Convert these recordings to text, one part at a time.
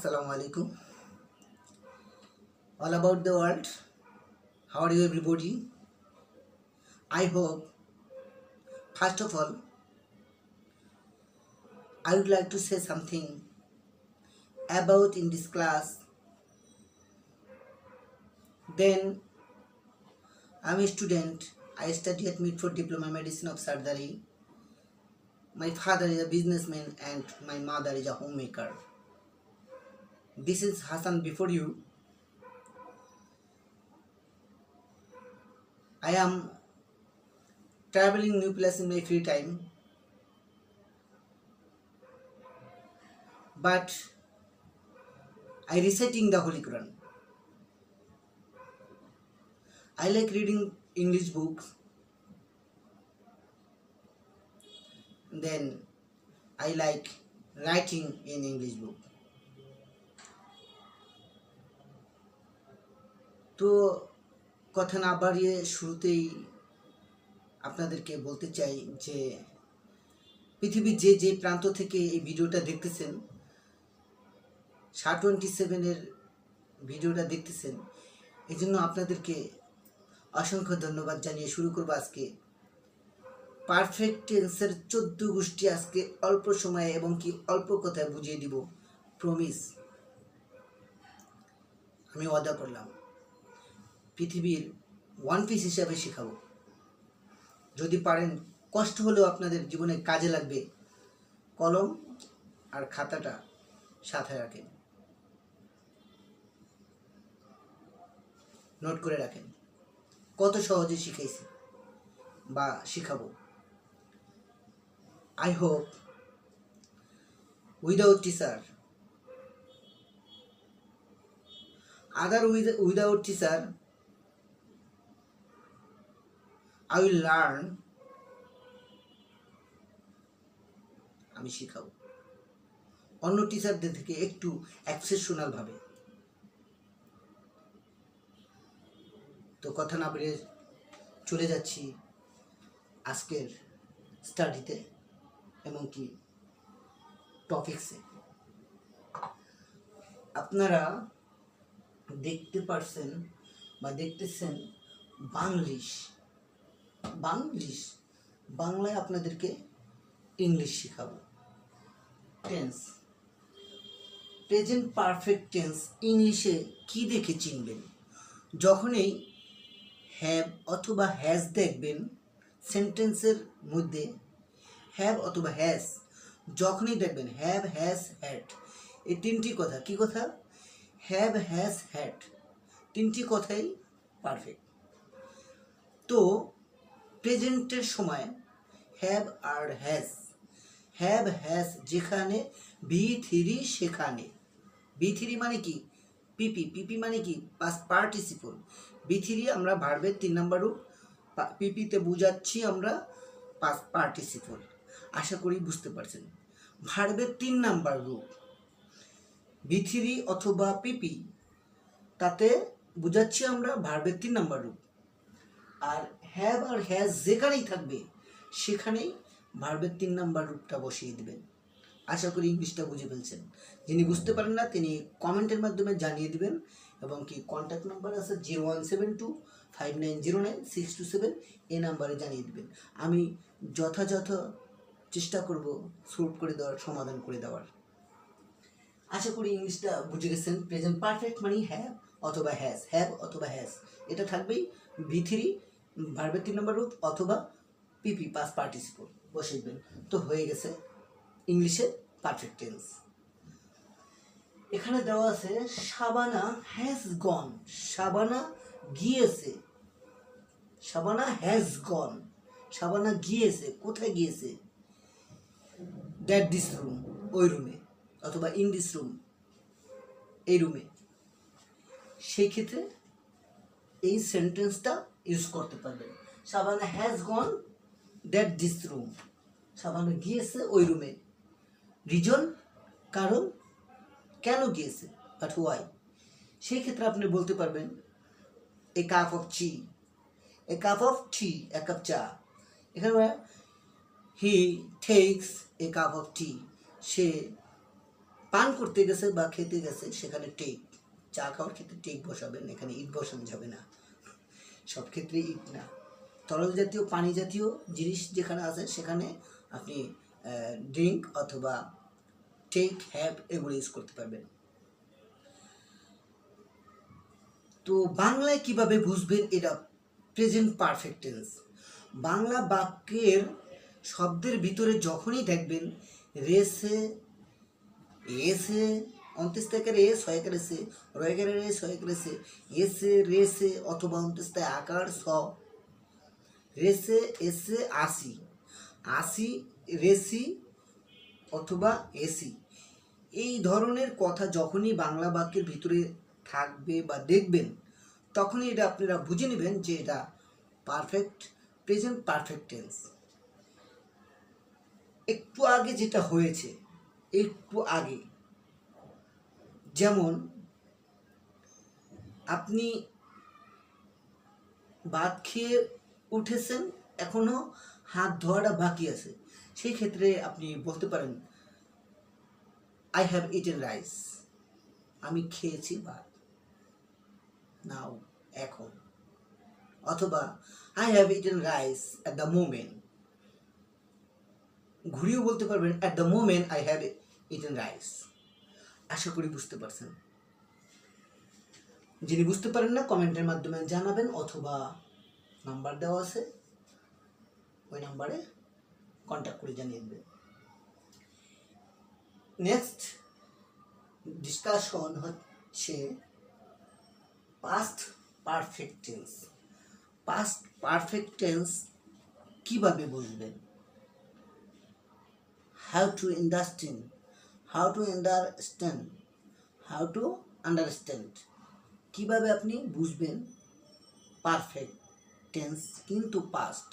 Assalamu alaikum. All about the world. How are you, everybody? I hope, first of all, I would like to say something about in this class. Then, I'm a student. I study at Mitford Diploma Medicine of Surgery. My father is a businessman and my mother is a homemaker. This is Hassan before you. I am traveling new place in my free time, but I reciting the Holy Quran. I like reading English books. Then I like writing in English book. তো কথা না বাড়িয়ে শুরুতেই আপনাদেরকে বলতে চাই যে পৃথিবীর যে যে প্রান্ত থেকে এই ভিডিওটা দেখতেছেন, SHA-27 ভিডিওটা দেখতেছেন, এই জন্য আপনাদেরকে অসংখ্য ধন্যবাদ জানিয়ে শুরু করবো আজকে পারফেক্ট টেন্সের 14 গোষ্ঠী আজকে অল্প সময়ে এবং কি অল্প কথায় বুঝিয়ে দিব। প্রমিস, আমি ওয়াদা করলাম পৃথিবীর ওয়ান পিস হিসাবে শেখাবো। যদি পারেন, কষ্ট হলেও আপনাদের জীবনে কাজে লাগবে। কলম আর খাতাটা সাথে রাখেন, নোট করে রাখেন কত সহজে শিখাইছি বা শিখাবো। I hope without teacher, without teacher, I will learn. আমি শিখাবো অন্য টিচারদের থেকে একটু এক্সেপশনাল ভাবে। তো কথা না বলে চলে যাচ্ছি আজকের স্টাডিতে এবং কি টপিকসে। আপনারা দেখতে পারছেন বা দেখতেছেন বাংলায় আপনাদেরকে ইংলিশ শেখাবো। টেন্স, প্রেজেন্ট পারফেক্ট টেন্স ইংলিশে কি দেখে চিনবেন? যখনই হ্যাভ অথবা হ্যাজ দেখবেন সেন্টেন্সের মধ্যে, হ্যাভ অথবা হ্যাজ যখনই দেখবেন, হ্যাভ, হ্যাজ, হ্যাড, এই তিনটি কথা, কি কথা? হ্যাভ, হ্যাজ, হ্যাড, তিনটি কথাই পারফেক্ট। তো প্রেজেন্টের সময় হ্যাভ আর হ্যাজ, হ্যাভ হ্যাজ যেখানে, B3 সেখানে। B3 মানে কি? পিপি মানে কি? Past participle. B3 আমরা ভার্বের 3 নম্বর রূপ, পিপিতে বুঝাচ্ছি আমরা পাস্ট পার্টিসিপল। আশা করি বুঝতে পারছেন। ভার্বের 3 নাম্বার রূপ B3 অথবা পিপি, তাতে বুঝাচ্ছি আমরা ভার্বের 3 নাম্বার রূপ। আর হ্যাভ আর হ্যাজ যেখানেই থাকবে সেখানেই ভার্বের 3 নাম্বার রূপটা বসিয়ে দিবেন। আশা করি ইংলিশটা বুঝে ফেলছেন। যিনি বুঝতে পারেন না তিনি কমেন্টের মাধ্যমে জানিয়ে দিবেন এবং কি কন্ট্যাক্ট নাম্বার আছে 01725909 627, এই নাম্বারে জানিয়ে দিবেন। আমি যথাযথ চেষ্টা করব সলভ করে দেওয়ার, সমাধান করে দেওয়ার। আশা করি ইংলিশটা বুঝে গেছেন। প্রেজেন্ট পারফেক্ট মানে হ্যাভ অথবা হ্যাজ, হ্যাভ অথবা হ্যাজ, এটা থাকবেই। B3 ভার্বের 3 নম্বর রূপ অথবা পিপি পাস্ট পার্টিসিপল বসে দিবেন। তো হয়ে গেছে ইংলিশে পারফেক্ট টেন্স। এখানে দেওয়া আছে শাবানা হ্যাজ গন, শাবানা গিয়েছে, শাবানা হ্যাজ গন, শাবানা গিয়েছে, কোথায় গিয়েছে? দ্যাট দিস রুম, ওই রুমে, অথবা ইন দিস রুম, এই রুমে। সেই ক্ষেত্রে এই সেন্টেন্সটা ইউজ করতে পারবেন। Shabana has gone that this room, Shabana গিয়েছে ওই রুমে। রিজন, কারণ, কেন গিয়েছে, বাট ওয়াই। সেই ক্ষেত্রে আপনি বলতে পারবেন a cup of tea, a cup of tea, এক কাপ চা। এখানে he takes a cup of tea, সে পান করতে গেছে বা খেতে গেছে সেখানে টেক, চা খাওয়ার ক্ষেত্রে টেক বসাবেন, এখানে ইট বসানো যাবে না, সব ক্ষেত্রে ইট না। তরল জাতীয় পানি জাতীয় জিনিস যেখানে আছে সেখানে আপনি ড্রিঙ্ক অথবা টেক, হ্যাভ এগুলো ইউজ করতে পারবেন। তো বাংলায় কিভাবে বুঝবেন এটা প্রেজেন্ট পারফেক্ট টেন্স? বাংলা বাক্যের শব্দের ভিতরে যখনই দেখবেন রেসে, এসে, অন্ত্যেষ্টাকার এ, ছয়কার এসে, রয়কার রে, ছয়কার এসে, এসে, রেসে অথবা অন্ত্যেষ্টায় আকার স, রেসে, এসে, আসি, আসি, রেসি অথবা এসি, এই ধরনের কথা যখনই বাংলা বাক্যের ভিতরে থাকবে বা দেখবেন তখনই এটা আপনারা বুঝে নেবেন যে এটা পারফেক্ট প্রেজেন্ট পারফেক্ট টেন্স। একটু আগে যেটা হয়েছে, একটু আগে, যেমন আপনি ভাত খেয়ে উঠেছেন, এখনো হাত ধোয়াটা বাকি আছে, সেই ক্ষেত্রে আপনি বলতে পারেন আই হ্যাভ ইটেন রাইস, আমি খেয়েছি ভাত, নাও, এখন। অথবা I have eaten rice at the moment, ঘুরিয়েও বলতে পারবেন at the moment I have eaten rice. আশা করি বুঝতে পারছেন। যিনি বুঝতে পারেন না কমেন্টের মাধ্যমে জানাবেন, অথবা নাম্বার দেওয়া আছে ওই নাম্বারে কন্ট্যাক্ট করে জানিয়ে দেবেন। নেক্সট ডিসকাশন হচ্ছে past perfect tense. Past perfect tense কিভাবে বুঝবেন? হাউ টু আন্ডারস্ট্যান্ড, কিভাবে আপনি বুঝবেন পারফেক্ট টেন্স কিন্তু পাস্ট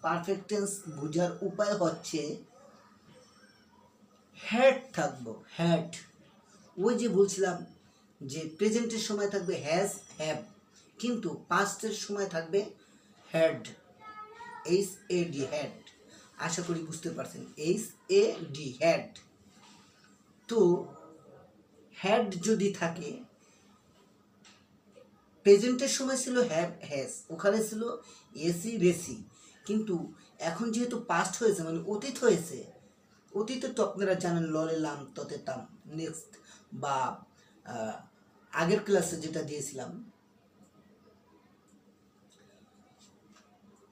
পারফেক্ট টেন্স বোঝার উপায় হচ্ছে হ্যাড থাকবো, হ্যাড, ওই যে বলছিলাম যে প্রেজেন্টের সময় থাকবে হ্যাজ, হ্যাভ, কিন্তু পাস্টের সময় থাকবে had, H A D, had. আশা করি বুঝতে পারছেন, এইচ এ ডি, হ্যাড। তো হ্যাড যদি থাকে, প্রেজেন্টের সময় ছিল হ্যাভ, হ্যাজ, ওখানে ছিল এসি, রেসি, কিন্তু এখন যেহেতু পাস্ট হয়েছে মানে অতীত হয়েছে, অতীতে তো আপনারা জানেন ললে লাম ততে তাম, নেক্সট বা আগের ক্লাসে যেটা দিয়েছিলাম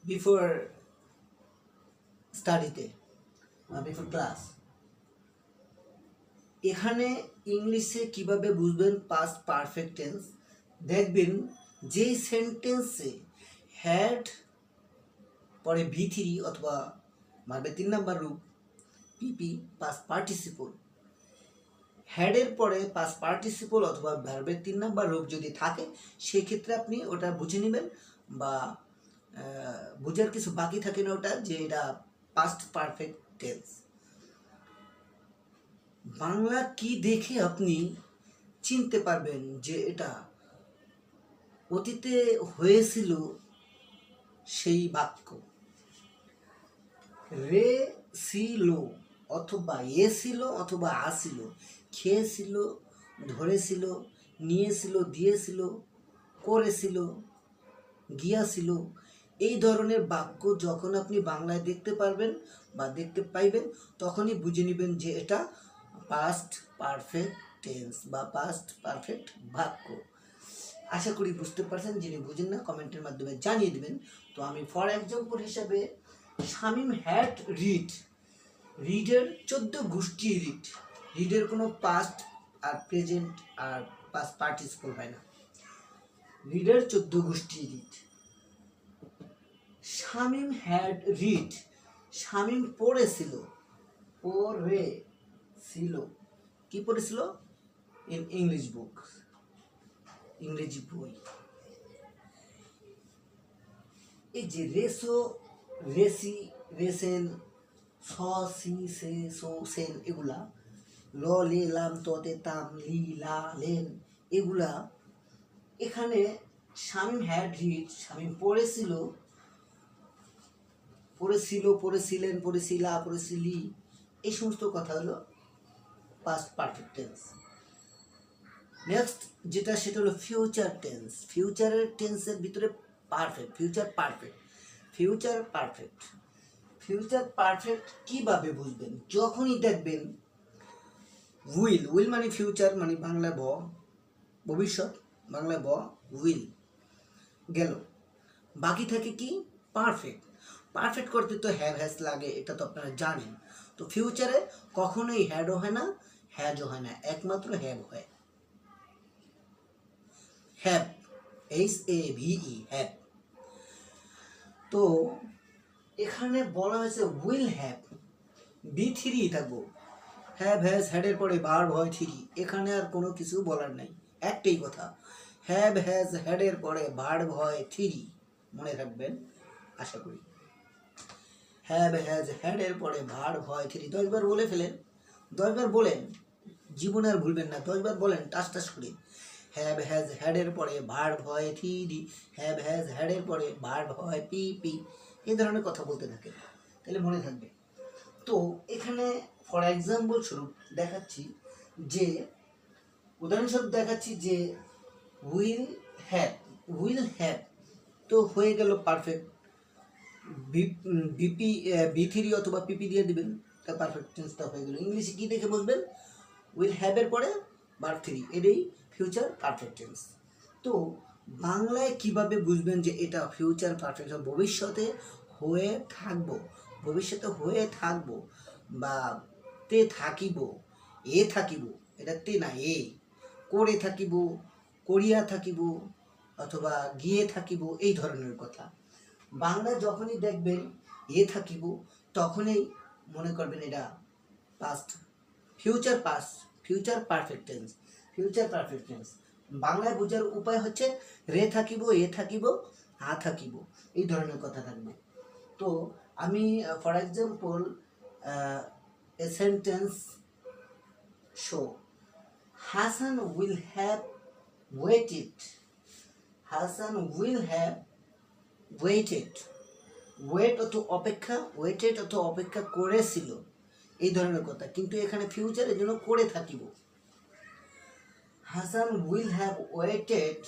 বিফোর স্টাডিতে বা বিফোর ক্লাস, এখানে ইংলিশে কিভাবে বুঝবেন পাস্ট পারফেক্ট টেন্স? দেখবেন যেই সেন্টেন্সে হ্যাড পরে V3 অথবা ভার্বের 3 নাম্বার রূপ পিপি পাস্ট পার্টিসিপল, হ্যাডের পরে পাস্ট পার্টিসিপল অথবা ভার্বের 3 নাম্বার রূপ যদি থাকে সেক্ষেত্রে আপনি ওটা বুঝে নেবেন, বা বোঝার কিছু বাকি থাকে না ওটা, যে এটা পাস্ট পারফেক্ট টেন্স। বাংলা কি দেখে আপনি চিনতে পারবেন যে এটা অতীতে হয়েছিল সেই বাক্য? রে ছিল অথবা এ ছিল অথবা আসিল, খেয়েছিল, ধরেছিল, নিয়েছিল, দিয়েছিল, করেছিল, গিয়াছিল, এই ধরনের বাক্য যখন আপনি বাংলায় দেখতে পারবেন বা দেখতে পাইবেন তখনই বুঝে নেবেন যে এটা পাস্ট পারফেক্ট টেন্স বা পাস্ট পারফেক্ট বাক্য। আশা করি বুঝতে পারছেন, যিনি বুঝেন না কমেন্টের মাধ্যমে জানিয়ে দেবেন। তো আমি ফর এক্সাম্পল হিসাবে শামীম হ্যাড রিড, রিডের 14 গোষ্ঠী রিড, রিডের কোনো পাস্ট আর প্রেজেন্ট আর পাস্ট পার্টিসিপল হয় না, রিডের 14 গোষ্ঠী read. Shamim had read, Shamim পড়েছিল, পড়েছিল, কি পড়েছিল? ইন ইংলিশ বুক, ইংরেজি বই। এই যে রেসো, রেসি, রেসেন, স, সি, সে, সো, সেন, এগুলা ল, লে, লাম, ততে, তাম, লি, লা, লেন, এগুলা এখানে শামীম হ্যাড রিড, শামীম পড়েছিল, পড়েছিল, পড়েছিলেন, পড়েছিলা, পড়েছিলি, এই সমস্ত কথা হলো পাস্ট পারফেক্ট টেন্স। নেক্সট যেটা সেটা হলো ফিউচার টেন্স। ফিউচারের টেন্সের ভিতরে perfect, future perfect. Future perfect, future perfect কীভাবে বুঝবেন? যখনই দেখবেন উইল, উইল মানে ফিউচার, মানে বাংলা ভবিষ্যৎ, বাংলা উইল গেল, বাকি থাকে কি পারফেক্ট। পারফেক্ট করতে তো হ্যাভ হ্যাজ লাগে, এটা তো আপনারা জানেন। তো ফিউচারে কখনোই হ্যাডও হয় না, হ্যাজও হয় না, একমাত্র হ্যাভ হয়। Have, HAVE, have. তো এখানে বলা হয়েছে উইল হ্যাভ, B3 থাকবো। হ্যাভ হ্যাজ হ্যাডের পরে ভার্ব হয় ঠিকই, এখানে আর কোনো কিছু বলার নাই, একটাই কথা, হ্যাভ হ্যাজ হ্যাডের পরে ভার্ব হয় ঠিকই, মনে রাখবেন আশা করি। হ্যাভ হ্যাজ হ্যাডের পরে ভার্ব হয় ঠিকই। 10 বার বলে ফেলেন, 10 বার বলেন, জীবনে আর ভুলবেন না, 10 বার বলেন টাস টাস করে। হ্যাভ হ্যাজ হ্যাডের পরে ভার্ব হয় ঠিকই, হ্যাভ হ্যাজ হ্যাডের পরে ভার্ব হয় পি, এই ধরনের কথা বলতে থাকেন, তাহলে মনে থাকবে। তো এখানে ফর এক্সাম্পল স্বরূপ দেখাচ্ছি যে, উদাহরণস্বরূপ দেখাচ্ছি যে উইল হ্যাভ, উইল হ্যাভ তো হয়ে গেল পারফেক্ট। B3 অথবা PP দিয়ে দিবেন, তা পারফেক্ট টেন্সটা হয়ে গেল। ইংলিশে কি দেখে বুঝবেন? উইল হ্যাভের পরে ভার্ব 3, এটাই ফিউচার পারফেক্ট টেন্স। তো বাংলায় কিভাবে বুঝবেন যে এটা ফিউচার পারফেক্ট? ভবিষ্যতে হয়ে থাকবো, ভবিষ্যতে হয়ে থাকবো, বা তে থাকিব, থাকিব, এটা তে না করে থাকিব, করিয়া থাকিব, অথবা গিয়ে থাকিব, এই ধরনের কথা। বাংলা যখনই দেখবেন থাকিব, তখনই মনে করবেন এটা past, future past, future perfect tense, future perfect tense. বাংলায় বোঝার উপায় হচ্ছে রে থাকিব, থাকিব, থাকিব, এই ধরনের কথা থাকবে। তো আমি for example a sentence show, Hasan will have waited, Hasan will have waited, wait অত অপেক্ষা, ওয়েটেড অত অপেক্ষা করেছিল, এই ধরনের কথা। কিন্তু এখানে ফিউচারের জন্য করে থাকিব। Hasan will have waited,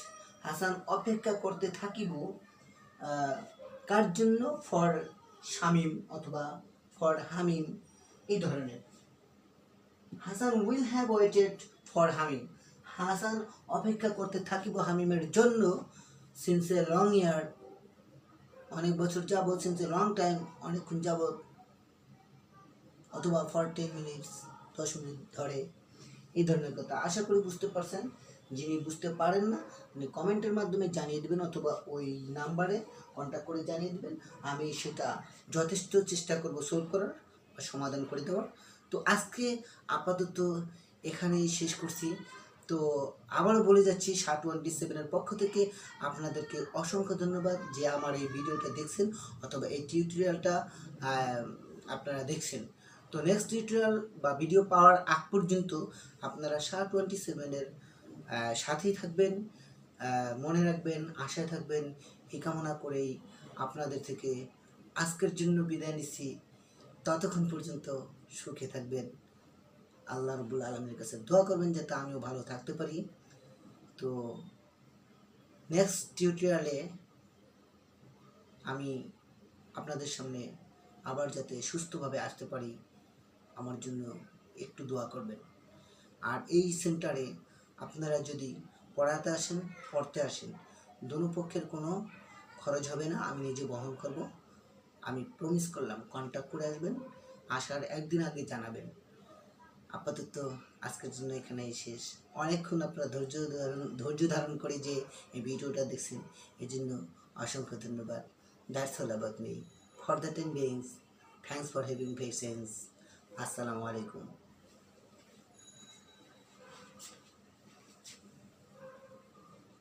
Hasan অপেক্ষা করতে থাকিব, কার জন্য? ফর শামিম অথবা ফর হামিম, এই ধরনের। Hasan will have waited for Hamim, Hasan অপেক্ষা করতে থাকিব হামিমের জন্য, সিন্স এ লং ইয়ার, অনেক বছর যাবত, সিন্স এ লং টাইম, অনেকক্ষণ যাবত, অথবা ফর 10 মিনিটস, 10 মিনিট ধরে, এই ধরনের কথা। আশা করি বুঝতে পারছেন। যিনি বুঝতে পারেন না উনি কমেন্টের মাধ্যমে জানিয়ে দেবেন, অথবা ওই নাম্বারে কন্ট্যাক্ট করে জানিয়ে দেবেন, আমি সেটা যথেষ্ট চেষ্টা করব সলভ করার বা সমাধান করে দেওয়ার। তো আজকে আপাতত এখানেই শেষ করছি। তো আবারও বলে যাচ্ছি, 717-এর পক্ষ থেকে আপনাদেরকে অসংখ্য ধন্যবাদ যে আমার এই ভিডিওটা দেখছেন, অথবা এই টিউটোরিয়ালটা আপনারা দেখছেন। তো নেক্সট টিউটোরিয়াল বা ভিডিও পাওয়ার আগ পর্যন্ত আপনারা 717-এর সাথেই থাকবেন, মনে রাখবেন, আশায় থাকবেন, এই কামনা করেই আপনাদের থেকে আজকের জন্য বিদায় নিচ্ছি। ততক্ষণ পর্যন্ত সুখে থাকবেন। আল্লাহ রাব্বুল আলামিনের কাছে দোয়া করবেন যাতে আমিও ভালো থাকতে পারি। তো নেক্সট টিউটোরিয়ালে আমি আপনাদের সামনে আবার যাতে সুস্থভাবে আসতে পারি, আমার জন্য একটু দোয়া করবেন। আর এই সেন্টারে আপনারা যদি পড়াতে আসেন, পড়তে আসেন, দোনো পক্ষের কোনো খরচ হবে না, আমি নিজে বহন করব। আমি প্রমিস করলাম, কন্ট্যাক্ট করে আসবেন, আসার একদিন আগে জানাবেন। আপাতত আজকের জন্য এখানেই শেষ। অনেকক্ষণ আপনারা ধৈর্য ধারণ করে যে এই ভিডিওটা দেখছেন, এই জন্য অসংখ্য ধন্যবাদ। That's all about me. For the time beings, thanks for having patience. আসসালামু আলাইকুম।